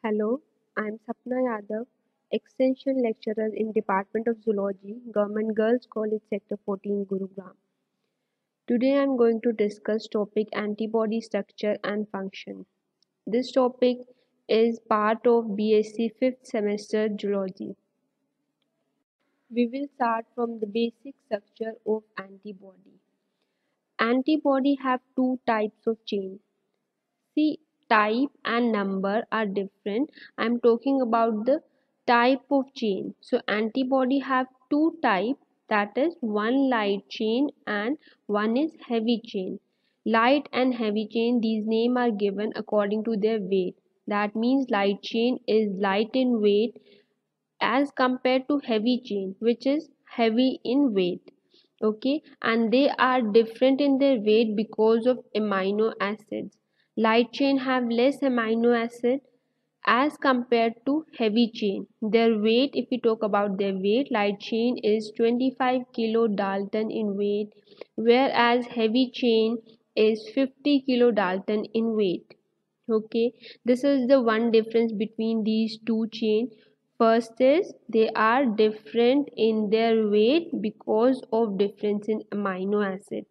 Hello, I am Sapna Yadav, Extension Lecturer in Department of Zoology, Government Girls College Sector 14, Gurugram. Today I am going to discuss topic antibody structure and function. This topic is part of BSc 5th semester Zoology. We will start from the basic structure of antibody. Antibody have two types of chain. See, type and number are different. I'm talking about the type of chain. So antibody have two type, that is one light chain and one is heavy chain. Light and heavy chain, these names are given according to their weight. That means light chain is light in weight as compared to heavy chain, which is heavy in weight. Okay, and they are different in their weight because of amino acids. Light chain have less amino acid as compared to heavy chain. Their weight, if we talk about their weight, light chain is 25 kilodalton in weight, whereas heavy chain is 50 kilodalton in weight. Okay, this is the one difference between these two chain. First is they are different in their weight because of difference in amino acid.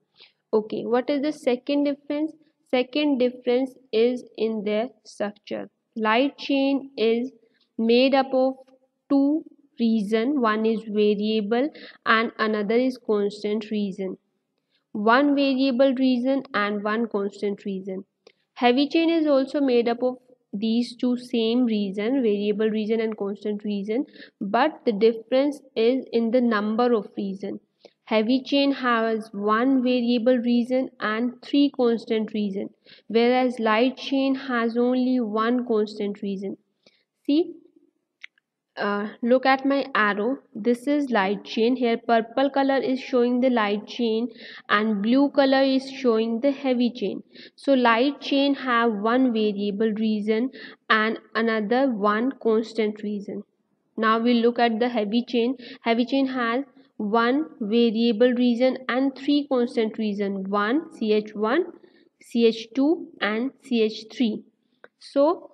Okay, what is the second difference? Second difference is in their structure. Light chain is made up of two region. One is variable and another is constant region. One variable region and one constant region. Heavy chain is also made up of these two same region, variable region and constant region, but the difference is in the number of region. Heavy chain has one variable region and three constant region, whereas light chain has only one constant region. See, look at my arrow. This is light chain. Here purple color is showing the light chain and blue color is showing the heavy chain. So light chain have one variable region and another one constant region. Now we look at the heavy chain. Heavy chain has one variable region and three constant region, one CH1, CH2 and CH3. So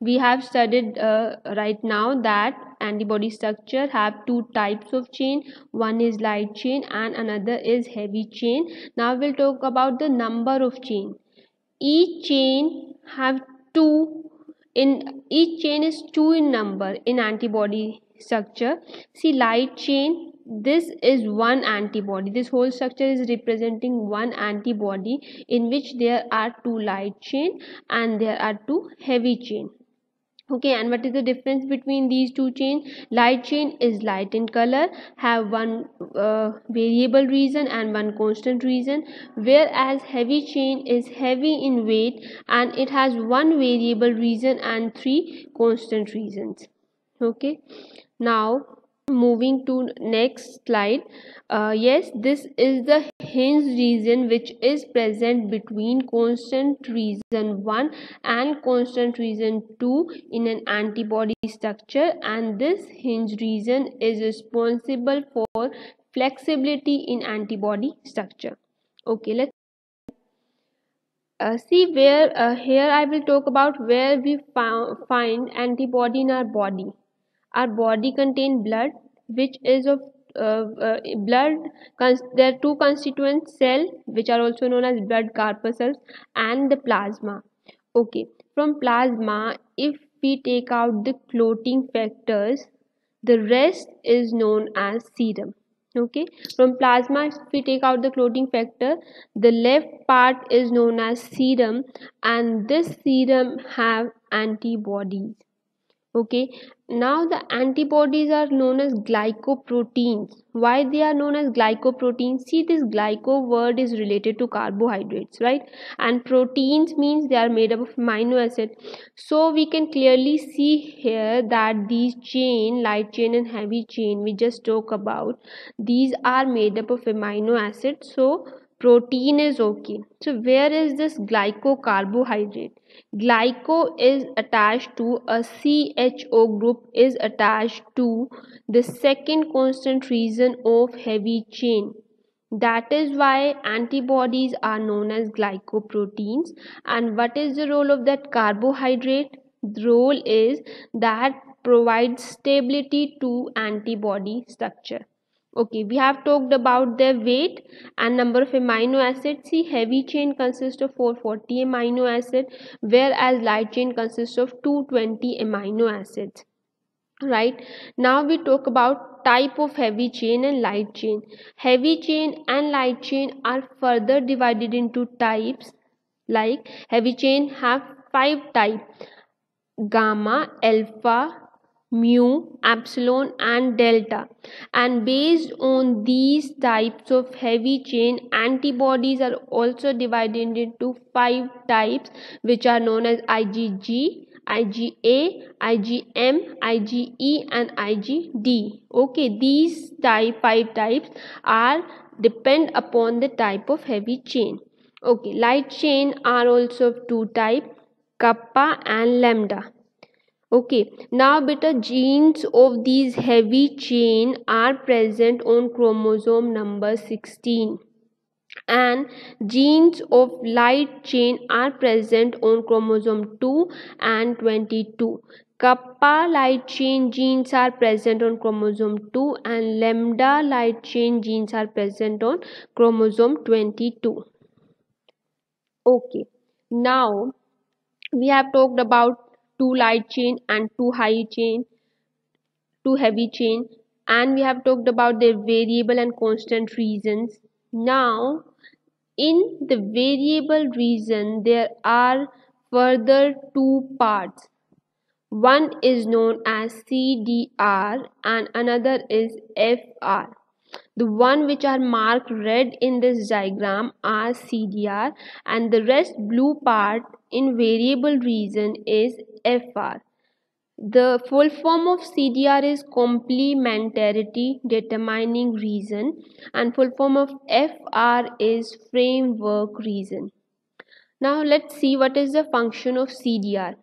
we have studied right now that antibody structure have two types of chain. One is light chain and another is heavy chain. Now we'll talk about the number of chain. Each chain have two in each chain is two in number in antibody structure. See, light chain, this is one antibody. This whole structure is representing one antibody in which there are two light chain and there are two heavy chain. Okay, and what is the difference between these two chains? Light chain is light in color, have one variable region and one constant region, whereas heavy chain is heavy in weight and it has one variable region and three constant regions. Okay, now moving to next slide. Yes, this is the hinge region which is present between constant region 1 and constant region 2 in an antibody structure, and this hinge region is responsible for flexibility in antibody structure. Okay, let's see where here I will talk about where we find antibody in our body. Our body contains blood, which is of blood. There are two constituent cell which are also known as blood corpuscles and the plasma. Okay, from plasma, if we take out the clotting factors, the rest is known as serum. Okay, from plasma, if we take out the clotting factor, the left part is known as serum, and this serum have antibodies. Okay, now the antibodies are known as glycoproteins. Why they are known as glycoproteins? See, this glyco word is related to carbohydrates, right? And proteins means they are made up of amino acid. So we can clearly see here that these chain, light chain and heavy chain we just talk about, these are made up of amino acid. So protein is okay. So where is this glyco carbohydrate? Glyco is attached to a CHO group is attached to the second constant region of heavy chain. That is why antibodies are known as glycoproteins. And what is the role of that carbohydrate? The role is that provides stability to antibody structure. Okay, we have talked about their weight and number of amino acids. See, heavy chain consists of 440 amino acids, whereas light chain consists of 220 amino acids. Right, now we talk about type of heavy chain and light chain. Heavy chain and light chain are further divided into types. Like, heavy chain have 5 types: gamma, alpha, mu, epsilon and delta. And based on these types of heavy chain, antibodies are also divided into 5 types, which are known as IgG, IgA, IgM, IgE and IgD. Okay, these 5 types are depend upon the type of heavy chain. Okay, light chain are also of 2 types: kappa and lambda. Okay, now beta, genes of these heavy chain are present on chromosome number 16, and genes of light chain are present on chromosome 2 and 22. Kappa light chain genes are present on chromosome 2 and lambda light chain genes are present on chromosome 22. Okay, now we have talked about 2 light chain and 2 heavy chain, and we have talked about their variable and constant regions. Now, in the variable region, there are further 2 parts. One is known as CDR and another is FR. The one which are marked red in this diagram are CDR, and the rest blue part in variable region is FR. The full form of CDR is complementarity determining region, and full form of FR is framework region. Now let's see what is the function of CDR.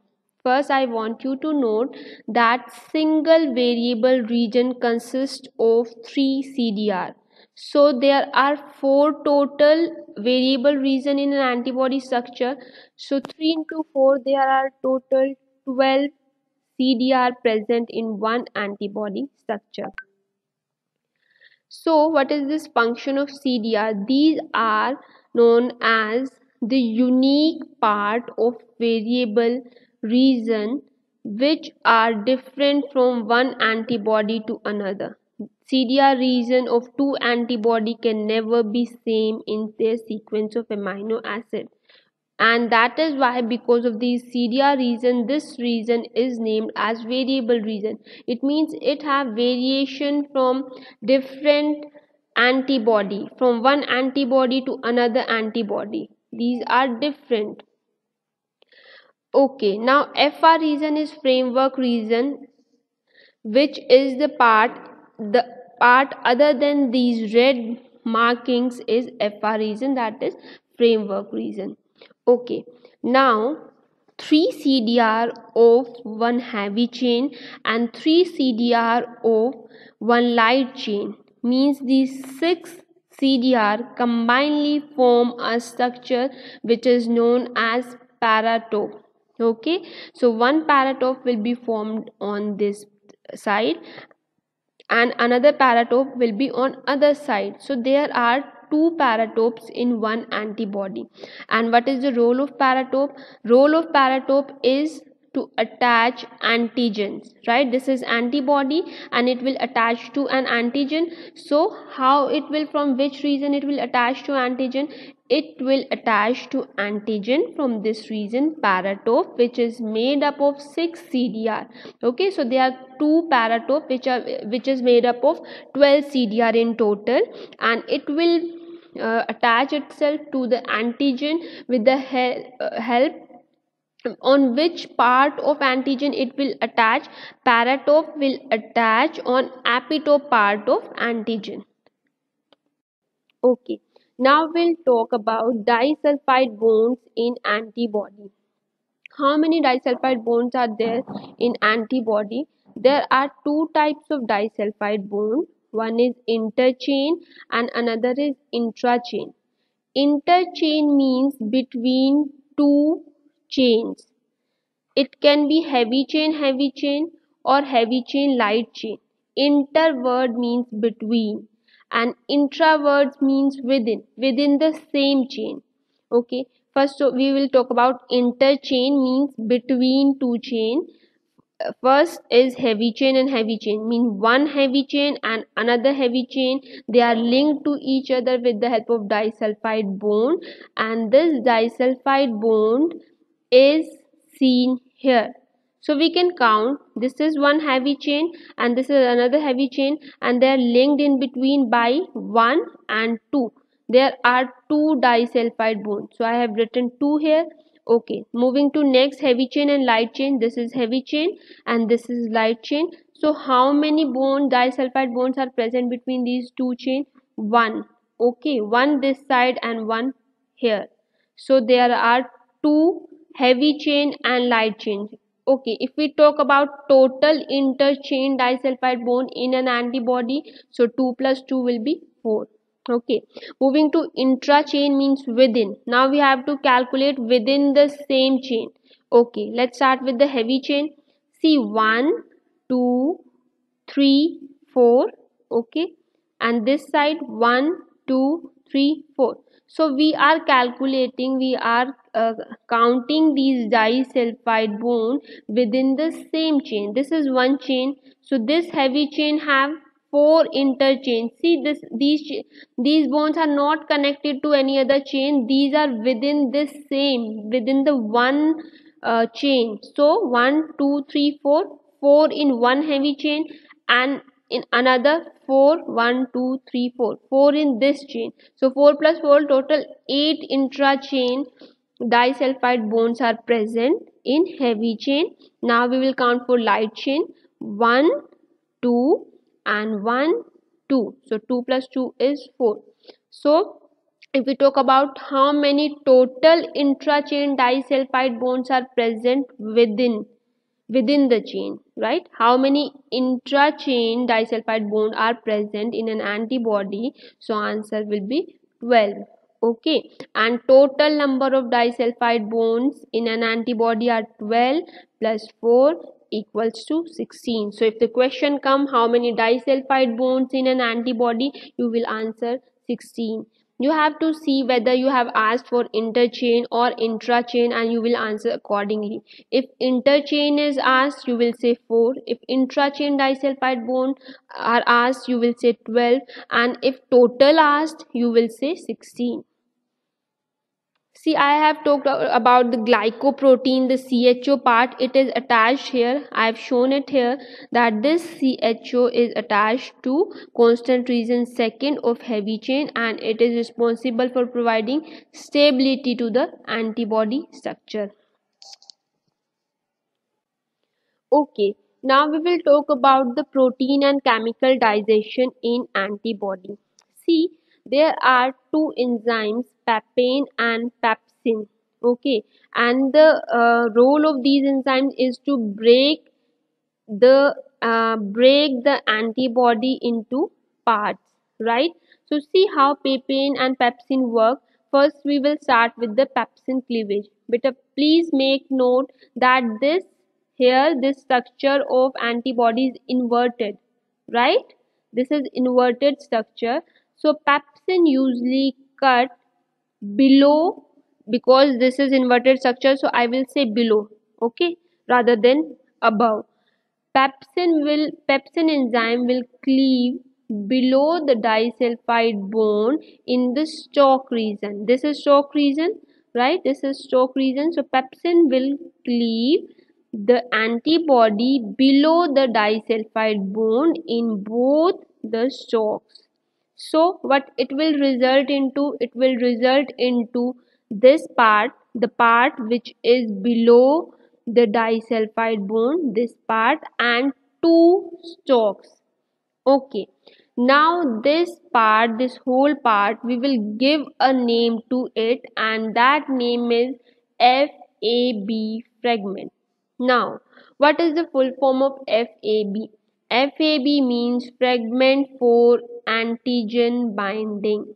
First, I want you to note that single variable region consists of 3 CDR. So there are 4 total variable region in an antibody structure. So 3 into 4, there are total 12 CDR present in one antibody structure. So what is this function of CDR? These are known as the unique part of variable region which are different from one antibody to another. CDR region of 2 antibody can never be same in their sequence of amino acid, and that is why, because of these CDR region, this region is named as variable region. It means it have variation from different antibody, from one antibody to another antibody. These are different. Okay, now FR region is framework region, which is the part other than these red markings is FR region, that is framework region. Okay, now 3 CDR of one heavy chain and 3 CDR of one light chain means these 6 CDR combinedly form a structure which is known as paratope. Okay, so one paratope will be formed on this side and another paratope will be on other side. So there are 2 paratopes in one antibody. And what is the role of paratope? Role of paratope is to attach antigens, right? This is antibody and it will attach to an antigen. So how it will, from which region it will attach to antigen? It will attach to antigen from this region paratope, which is made up of 6 CDR. Okay, so there are 2 paratope which is made up of 12 CDR in total, and it will attach itself to the antigen with the help on which part of antigen it will attach. Paratope will attach on epitope part of antigen. Okay, now we'll talk about disulfide bonds in antibody. How many disulfide bonds are there in antibody? There are 2 types of disulfide bond. One is interchain and another is intrachain. Interchain means between 2 chains. It can be heavy chain or heavy chain, light chain. Inter word means between and intra words means within the same chain. Okay, first we will talk about interchain means between two chain. First is heavy chain, and heavy chain mean one heavy chain and another heavy chain, they are linked to each other with the help of disulfide bond, and this disulfide bond is seen here. So we can count, this is one heavy chain and this is another heavy chain, and they are linked in between by 1 and 2. There are two disulfide bonds, so I have written 2 here. Okay, moving to next, heavy chain and light chain. This is heavy chain and this is light chain. So how many disulfide bonds are present between these two chain? One. Okay, one this side and one here. So there are two heavy chain and light chain. Okay, if we talk about total interchain disulfide bond in an antibody, so 2 plus 2 will be 4. Okay, moving to intra chain means within. Now we have to calculate within the same chain. Okay, let's start with the heavy chain. See, 1, 2, 3, 4. Okay, and this side 1, 2, 3, 4. So we are calculating, we are counting these disulfide bond within the same chain. This is one chain, so this heavy chain have 4 interchains. See, these bonds are not connected to any other chain, these are within this same, within the one chain. So 1, 2, 3, 4, 4 in one heavy chain and in another 4, 1, 2, 3, 4, 4 in this chain. So 4 plus 4, total 8 intra-chain disulfide bonds are present in heavy chain. Now we will count for light chain. 1, 2 and 1, 2. So 2 plus 2 is 4. So if we talk about how many total intra-chain disulfide bonds are present within the chain, right? How many intra-chain disulfide bond are present in an antibody? So answer will be 12. Okay, and total number of disulfide bonds in an antibody are 12 plus 4 equals to 16. So if the question come how many disulfide bonds in an antibody, you will answer 16. You have to see whether you have asked for interchain or intrachain and you will answer accordingly. If interchain is asked, you will say 4. If intrachain disulfide bond are asked, you will say 12. And if total asked, you will say 16. See, I have talked about the glycoprotein, the CHO part. It is attached here. I have shown it here that this CHO is attached to constant region second of heavy chain and it is responsible for providing stability to the antibody structure. Okay, now we will talk about the protein and chemical digestion in antibody. See, there are two enzymes, papain and pepsin. Okay, and the role of these enzymes is to break the antibody into parts, right? So see how papain and pepsin work. First, we will start with the pepsin cleavage. But please make note that this structure of antibody is inverted, right? This is inverted structure. So pepsin usually cut below, because this is inverted structure, so I will say below, okay, rather than above. Pepsin enzyme will cleave below the disulfide bond in the stalk region. This is stalk region, right? This is stalk region. So pepsin will cleave the antibody below the disulfide bond in both the stalks. So what it will result into? It will result into this part, the part which is below the disulfide bond, this part, and two stalks. Okay, now this part, this whole part, we will give a name to it and that name is FAB fragment. Now what is the full form of FAB? FAB means fragment for antigen binding.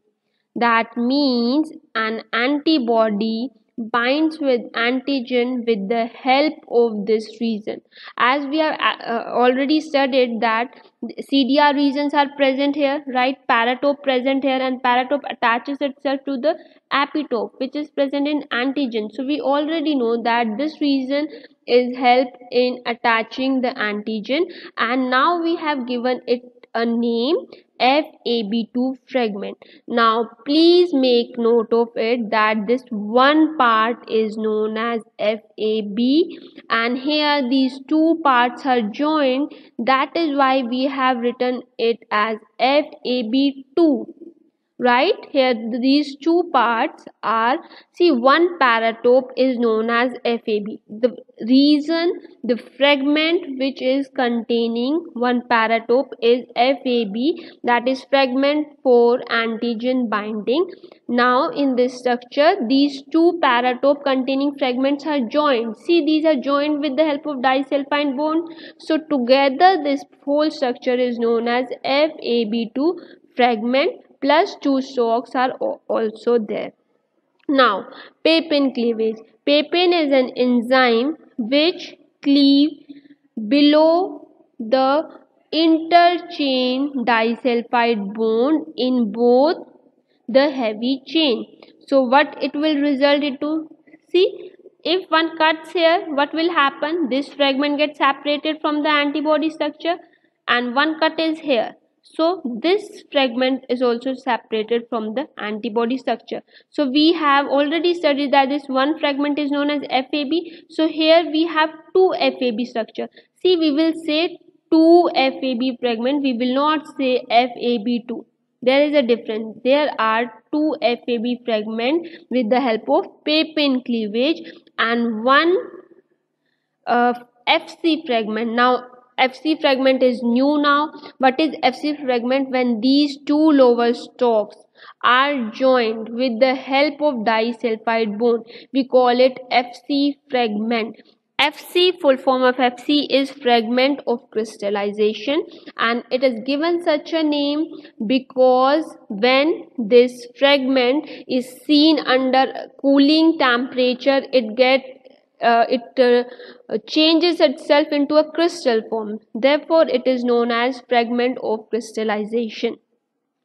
That means an antibody binds with antigen with the help of this region. As we have already studied that CDR regions are present here, right? Paratope present here, and paratope attaches itself to the epitope which is present in antigen. So we already know that this region is help in attaching the antigen, and now we have given it a name, FAB2 fragment. Now please make note of it that this one part is known as FAB, and here these two parts are joined. That is why we have written it as FAB2. Right here these two parts are, see, one paratope is known as FAB. The reason the fragment which is containing one paratope is FAB, that is fragment for antigen binding. Now in this structure these two paratope containing fragments are joined. See, these are joined with the help of disulfide bond, so together this whole structure is known as FAB2 fragment, plus two stalks are also there. Now, papain cleavage. Papain is an enzyme which cleave below the interchain disulfide bond in both the heavy chain. So what it will result into? See, if one cuts here, what will happen? This fragment gets separated from the antibody structure, and one cut is here. So this fragment is also separated from the antibody structure. So we have already studied that this one fragment is known as FAB. So here we have two FAB structure. See, we will say two FAB fragment, we will not say FAB2. There is a difference. There are two FAB fragment with the help of papain cleavage, and one FC fragment. Now FC fragment is new now. What is FC fragment? When these two lower stalks are joined with the help of disulfide bond, we call it FC fragment. FC, full form of FC, is fragment of crystallization, and it is given such a name because when this fragment is seen under cooling temperature, it changes itself into a crystal form. Therefore, it is known as fragment of crystallization.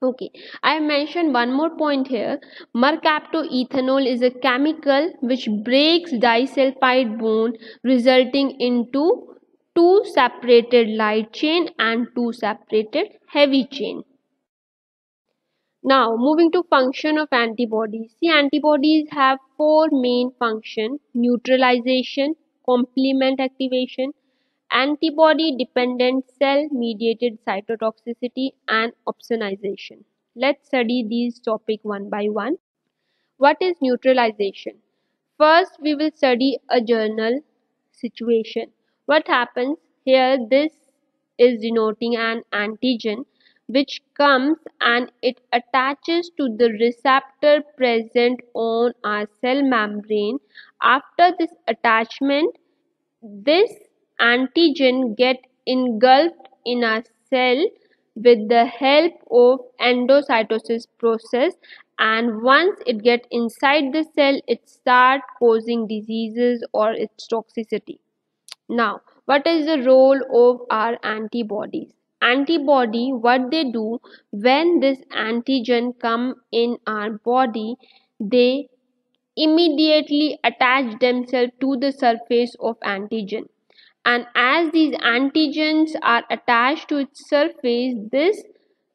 Okay, I have mentioned one more point here. Mercaptoethanol is a chemical which breaks disulfide bond, resulting into two separated light chain and two separated heavy chain. Now moving to function of antibodies. See, antibodies have four main functions: neutralization, complement activation, antibody dependent cell mediated cytotoxicity, and opsonization. Let's study these topics one by one. What is neutralization? First we will study a journal situation. What happens here? This is denoting an antigen which comes and it attaches to the receptor present on our cell membrane. After this attachment, this antigen get engulfed in a cell with the help of endocytosis process, and once it get inside the cell, it start causing diseases or its toxicity. Now, what is the role of our antibodies? Antibody, what they do, when this antigen come in our body, they immediately attach themselves to the surface of antigen, and as these antigens are attached to its surface, this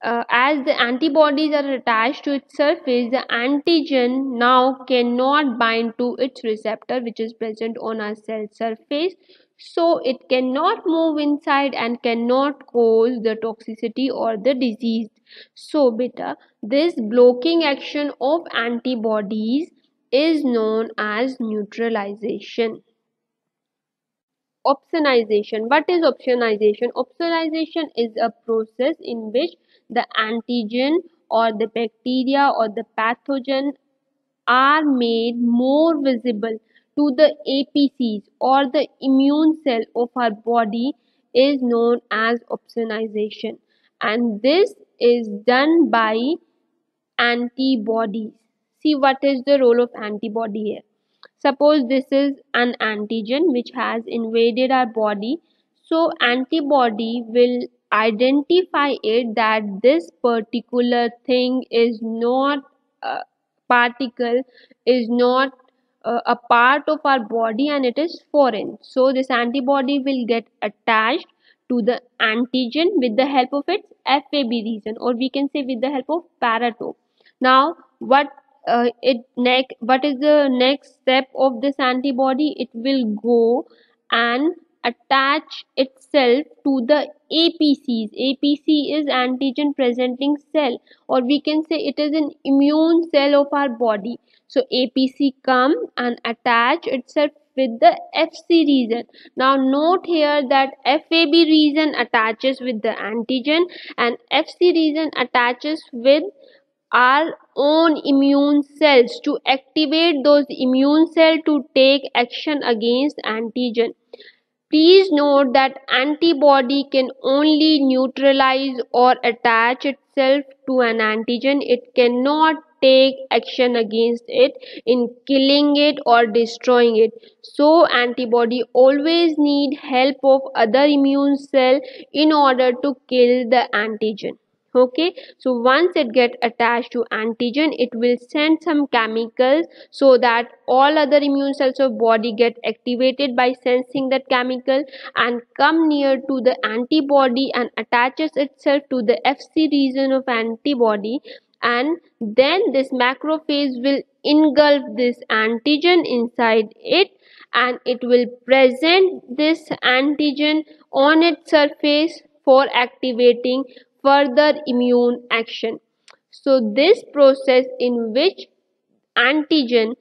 as the antibodies are attached to its surface, the antigen now cannot bind to its receptor which is present on our cell surface, so it cannot move inside and cannot cause the toxicity or the disease. So beta, this blocking action of antibodies is known as neutralization. Opsonization. What is opsonization? Opsonization is a process in which the antigen or the bacteria or the pathogen are made more visible to the APCs or the immune cell of our body is known as opsonization, and this is done by antibodies. See, what is the role of antibody here? Suppose this is an antigen which has invaded our body, so antibody will identify it that this particular thing is not a particle, is not a part of our body, and it is foreign. So this antibody will get attached to the antigen with the help of its FAB region, or we can say with the help of paratope. Now what is the next step of this antibody? It will go and attach itself to the APCs. APC is antigen presenting cell, or we can say it is an immune cell of our body. So APC come and attach itself with the FC region. Now note here that FAB region attaches with the antigen and FC region attaches with our own immune cells to activate those immune cells to take action against antigen. Please note that antibody can only neutralize or attach itself to an antigen. It cannot take action against it in killing it or destroying it. So antibody always need help of other immune cell in order to kill the antigen. Okay, so once it get attached to antigen, it will send some chemicals so that all other immune cells of body get activated by sensing that chemical and come near to the antibody and attaches itself to the FC region of antibody, and then this macrophage will engulf this antigen inside it, and it will present this antigen on its surface for activating further immune action. So this process in which antigen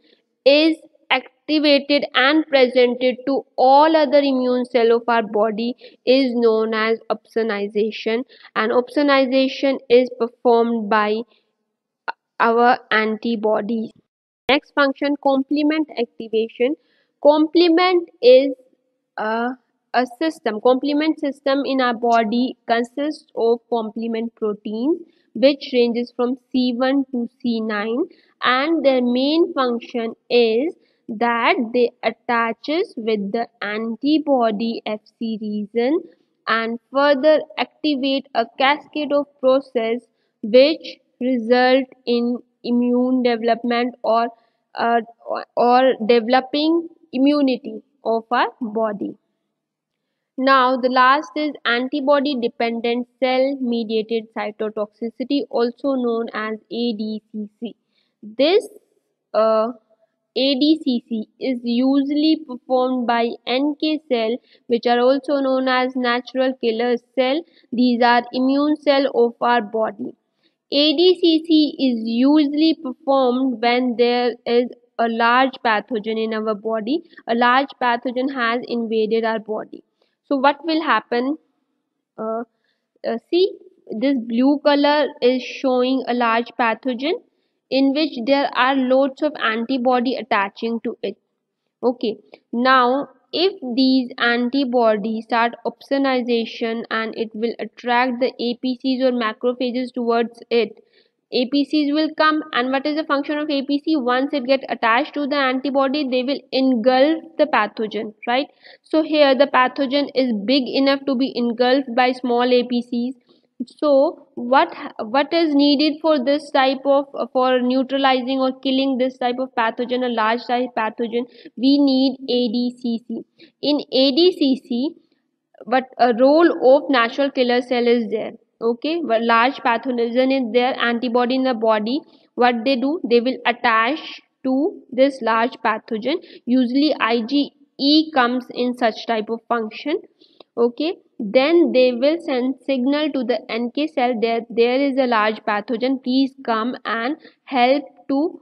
is activated and presented to all other immune cell of our body is known as opsonization, and opsonization is performed by our antibodies. Next function, complement activation. Complement is a, a system. Complement system in our body consists of complement proteins which ranges from C1 to C9, and their main function is that they attaches with the antibody FC region and further activate a cascade of process which result in immune development uh, or developing immunity of our body. Now the last is antibody dependent cell mediated cytotoxicity, also known as ADCC. This ADCC is usually performed by NK cell, which are also known as natural killer cell. These are immune cell of our body. ADCC is usually performed when there is a large pathogen in our body. A large pathogen has invaded our body. So what will happen? Uh, See, this blue color is showing a large pathogen in which there are loads of antibody attaching to it. Okay, now if these antibodies start opsonization and it will attract the APCs or macrophages towards it, APCs will come, and what is the function of APC? Once it get attached to the antibody, they will engulf the pathogen, right? So here the pathogen is big enough to be engulfed by small APCs. So what is needed for this type of for neutralizing or killing this type of pathogen, a large type pathogen? We need ADCC. In ADCC, but a role of natural killer cell is there. Okay, but large pathogen is there, antibody in the body. What they do, they will attach to this large pathogen. Usually IgE comes in such type of function. Okay, then they will send signal to the NK cell that there is a large pathogen, please come and help to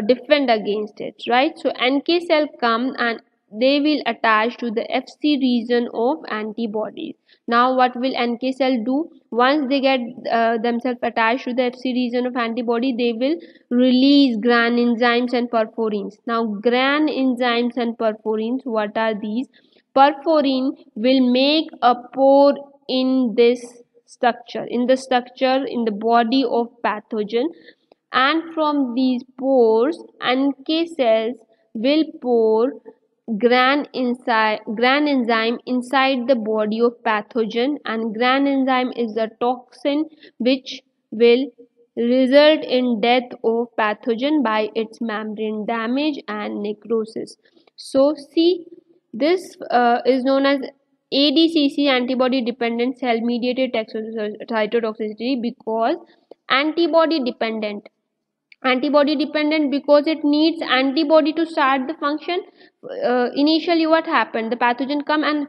defend against it, right? So NK cell come and they will attach to the FC region of antibodies. Now what will NK cell do? Once they get themselves attached to the FC region of antibody, they will release GRAN enzymes and perforins. Now GRAN enzymes and perforins, what are these? Perforin will make a pore in this structure, in the body of pathogen, and from these pores NK cells will pour gran enzyme inside the body of pathogen, and gran enzyme is the toxin which will result in death of pathogen by its membrane damage and necrosis. So see, this is known as ADCC, antibody dependent cell mediated cytotoxicity, because antibody dependent because it needs antibody to start the function. Initially what happened, the pathogen come, and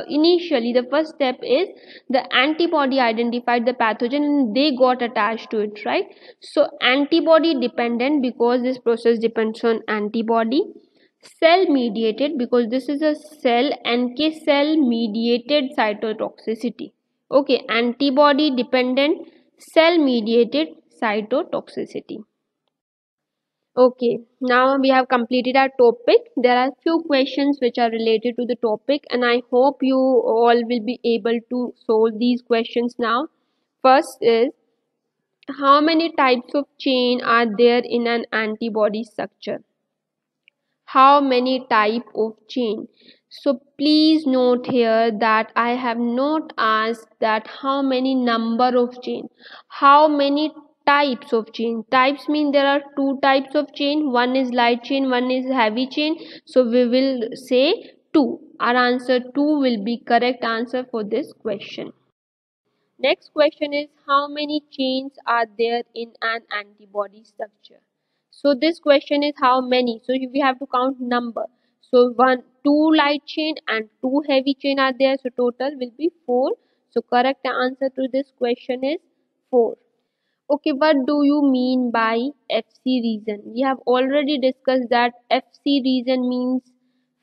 initially the first step is the antibody identified the pathogen and they got attached to it, right? So antibody dependent because this process depends on antibody. Cell mediated because this is a cell NK cell mediated cytotoxicity. Okay, antibody dependent cell mediated cytotoxicity. Okay, now we have completed our topic. There are few questions which are related to the topic, and I hope you all will be able to solve these questions now. First is, how many types of chain are there in an antibody structure? How many type of chain? So please note here that I have not asked that how many number of chain, how many types of chain. Types mean there are two types of chain, one is light chain, one is heavy chain. So we will say two. Our answer 2 will be correct answer for this question. Next question is, how many chains are there in an antibody structure? So this question is how many. So we have to count number. So two light chain and two heavy chain are there. So total will be 4. So correct answer to this question is 4. Okay, what do you mean by FC region? We have already discussed that FC region means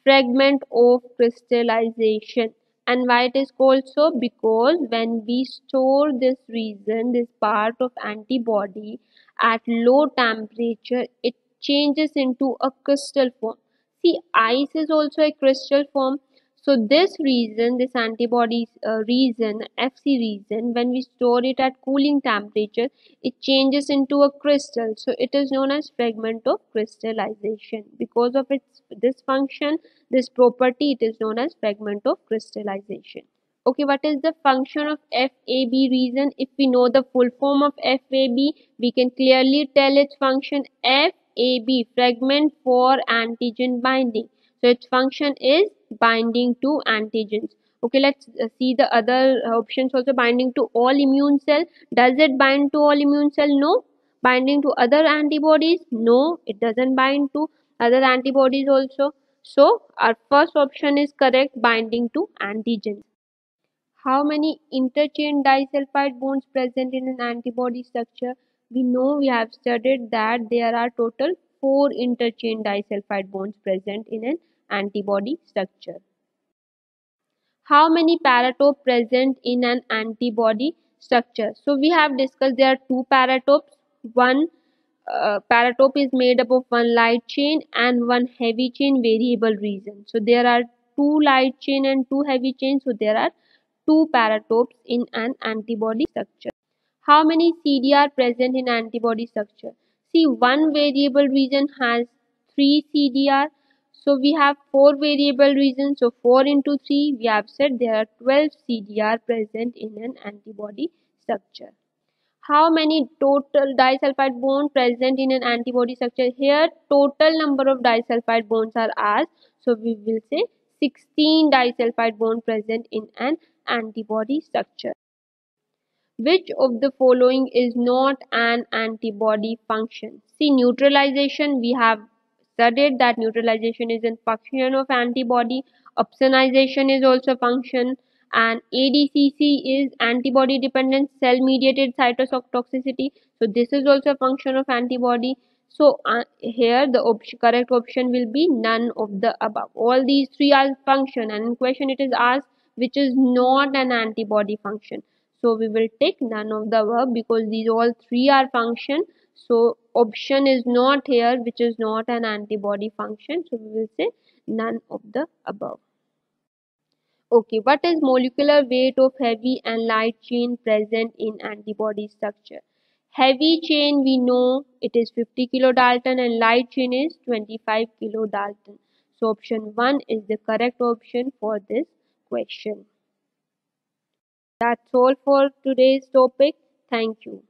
fragment of crystallization. And why it is called so? Because when we store this region, this part of antibody at low temperature, it changes into a crystal form. See, ice is also a crystal form. So this region, this antibody region, FC region, when we store it at cooling temperature, it changes into a crystal. So it is known as fragment of crystallization. Because of its this function, this property, it is known as fragment of crystallization. Okay, what is the function of FAB region? If we know the full form of FAB, we can clearly tell its function. FAB, fragment for antigen binding. So its function is binding to antigens. Okay, let's see the other options also. Binding to all immune cell. Does it bind to all immune cell? No. Binding to other antibodies? No, it doesn't bind to other antibodies also. So our first option is correct, binding to antigens. How many interchain disulfide bonds present in an antibody structure? We know, we have studied that there are total 4 interchain disulfide bonds present in an antibody structure. How many paratopes present in an antibody structure? So we have discussed there are two paratopes. One paratope is made up of one light chain and one heavy chain variable region. So there are two light chain and two heavy chains. So there are two paratopes in an antibody structure. How many CD are present in antibody structure? See, one variable region has 3 CDR. So we have 4 variable regions. So 4 into 3, we have said there are 12 CDR present in an antibody structure. How many total disulfide bonds present in an antibody structure? Here total number of disulfide bonds are asked. So we will say 16 disulfide bonds present in an antibody structure. Which of the following is not an antibody function? See, neutralization, we have studied that neutralization is a function of antibody. Opsonization is also a function, and ADCC is antibody dependent cell mediated cytotoxicity. So this is also a function of antibody. So here the correct option will be none of the above. All these three are function, and in question it is asked which is not an antibody function. So we will take none of the above because these all three are function. So option is not here, which is not an antibody function. So we will say none of the above. Okay, what is molecular weight of heavy and light chain present in antibody structure? Heavy chain, we know it is 50 kilodalton and light chain is 25 kilodalton. So option 1 is the correct option for this question. That's all for today's topic. Thank you.